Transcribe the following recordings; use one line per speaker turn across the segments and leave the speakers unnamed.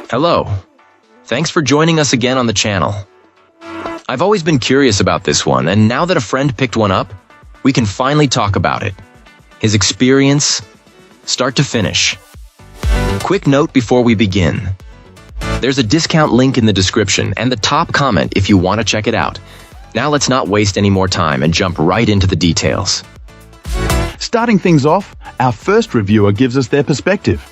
Hello. Thanks for joining us again on the channel. I've always been curious about this one, and now that a friend picked one up, we can finally talk about it. His experience, start to finish. Quick note before we begin. There's a discount link in the description and the top comment if you want to check it out. Now let's not waste any more time and jump right into the details.
Starting things off, our first reviewer gives us their perspective.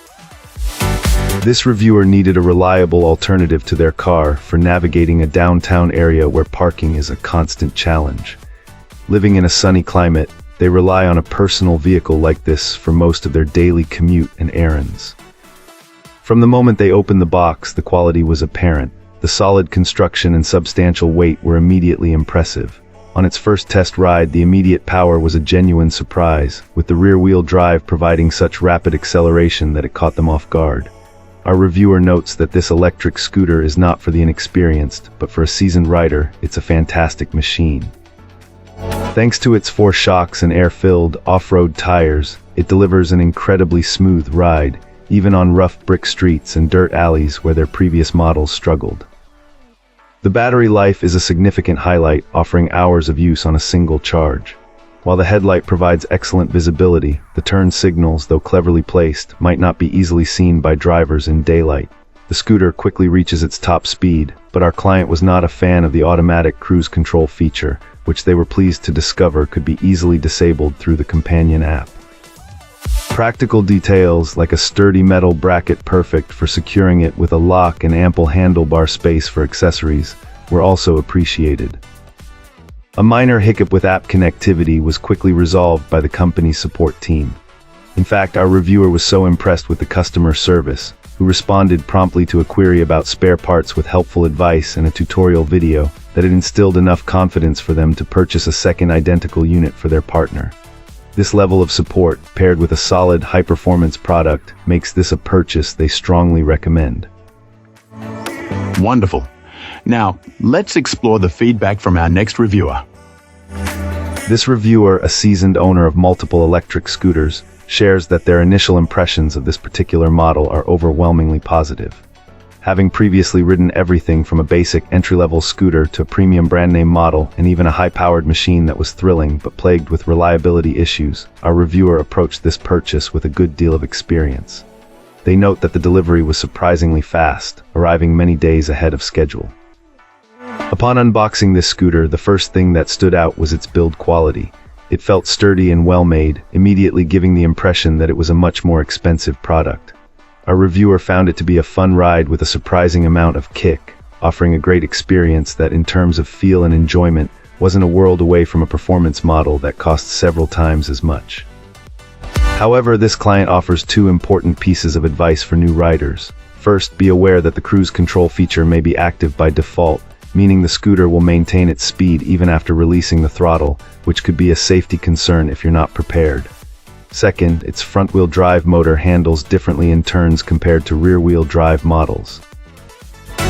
This reviewer needed a reliable alternative to their car for navigating a downtown area where parking is a constant challenge. Living in a sunny climate, they rely on a personal vehicle like this for most of their daily commute and errands. From the moment they opened the box, the quality was apparent. The solid construction and substantial weight were immediately impressive. On its first test ride, the immediate power was a genuine surprise, with the rear-wheel drive providing such rapid acceleration that it caught them off guard. Our reviewer notes that this electric scooter is not for the inexperienced, but for a seasoned rider, it's a fantastic machine. Thanks to its 4 shocks and air-filled, off-road tires, it delivers an incredibly smooth ride, even on rough brick streets and dirt alleys where their previous models struggled. The battery life is a significant highlight, offering hours of use on a single charge. While the headlight provides excellent visibility, the turn signals, though cleverly placed, might not be easily seen by drivers in daylight. The scooter quickly reaches its top speed, but our client was not a fan of the automatic cruise control feature, which they were pleased to discover could be easily disabled through the companion app. Practical details, like a sturdy metal bracket perfect for securing it with a lock and ample handlebar space for accessories, were also appreciated. A minor hiccup with app connectivity was quickly resolved by the company's support team. In fact, our reviewer was so impressed with the customer service, who responded promptly to a query about spare parts with helpful advice and a tutorial video, that it instilled enough confidence for them to purchase a second identical unit for their partner. This level of support, paired with a solid, high-performance product, makes this a purchase they strongly recommend.
Wonderful. Now, let's explore the feedback from our next reviewer.
This reviewer, a seasoned owner of multiple electric scooters, shares that their initial impressions of this particular model are overwhelmingly positive. Having previously ridden everything from a basic entry-level scooter to a premium brand-name model and even a high-powered machine that was thrilling but plagued with reliability issues, our reviewer approached this purchase with a good deal of experience. They note that the delivery was surprisingly fast, arriving many days ahead of schedule. Upon unboxing this scooter, the first thing that stood out was its build quality. It felt sturdy and well-made, immediately giving the impression that it was a much more expensive product. Our reviewer found it to be a fun ride with a surprising amount of kick, offering a great experience that, in terms of feel and enjoyment, wasn't a world away from a performance model that cost several times as much. However, this client offers 2 important pieces of advice for new riders. First, be aware that the cruise control feature may be active by default, meaning the scooter will maintain its speed even after releasing the throttle, which could be a safety concern if you're not prepared. Second, its front-wheel drive motor handles differently in turns compared to rear-wheel drive models.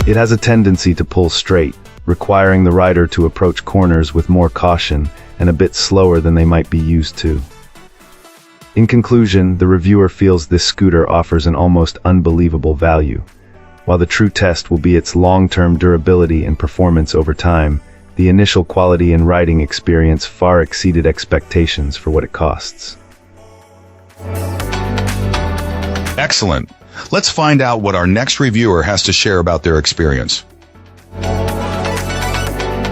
It has a tendency to pull straight, requiring the rider to approach corners with more caution and a bit slower than they might be used to. In conclusion, the reviewer feels this scooter offers an almost unbelievable value. While the true test will be its long-term durability and performance over time, the initial quality and riding experience far exceeded expectations for what it costs.
Excellent. Let's find out what our next reviewer has to share about their experience.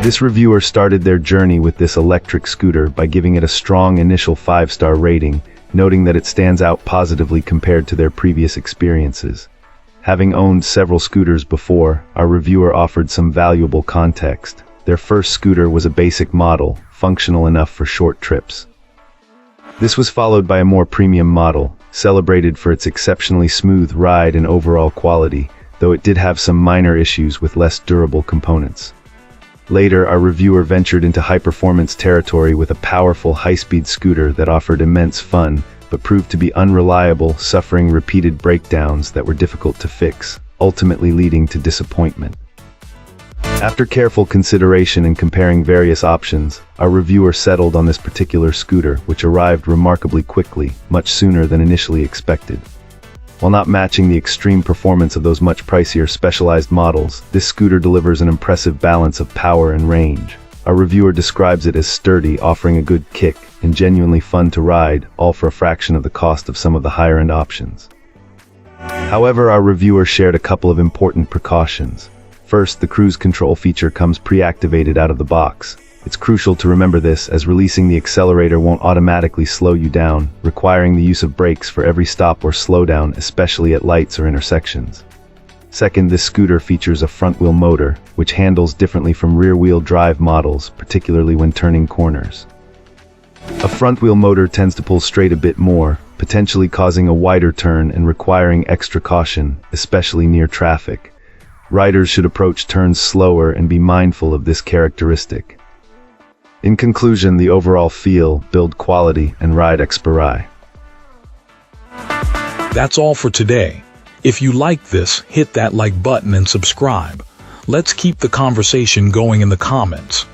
This reviewer started their journey with this electric scooter by giving it a strong initial 5-star rating, noting that it stands out positively compared to their previous experiences. Having owned several scooters before, our reviewer offered some valuable context. Their first scooter was a basic model, functional enough for short trips. This was followed by a more premium model, celebrated for its exceptionally smooth ride and overall quality, though it did have some minor issues with less durable components. Later, our reviewer ventured into high-performance territory with a powerful high-speed scooter that offered immense fun, but proved to be unreliable, suffering repeated breakdowns that were difficult to fix, ultimately leading to disappointment. After careful consideration and comparing various options, our reviewer settled on this particular scooter, which arrived remarkably quickly, much sooner than initially expected. While not matching the extreme performance of those much pricier specialized models, this scooter delivers an impressive balance of power and range. Our reviewer describes it as sturdy, offering a good kick, and genuinely fun to ride, all for a fraction of the cost of some of the higher-end options. However, our reviewer shared a couple of important precautions. First, the cruise control feature comes pre-activated out of the box. It's crucial to remember this, as releasing the accelerator won't automatically slow you down, requiring the use of brakes for every stop or slowdown, especially at lights or intersections. Second, this scooter features a front-wheel motor, which handles differently from rear-wheel drive models, particularly when turning corners. A front-wheel motor tends to pull straight a bit more, potentially causing a wider turn and requiring extra caution, especially near traffic. Riders should approach turns slower and be mindful of this characteristic. In conclusion, the overall feel, build quality, and ride experience.
That's all for today. If you like this, hit that like button and subscribe. Let's keep the conversation going in the comments.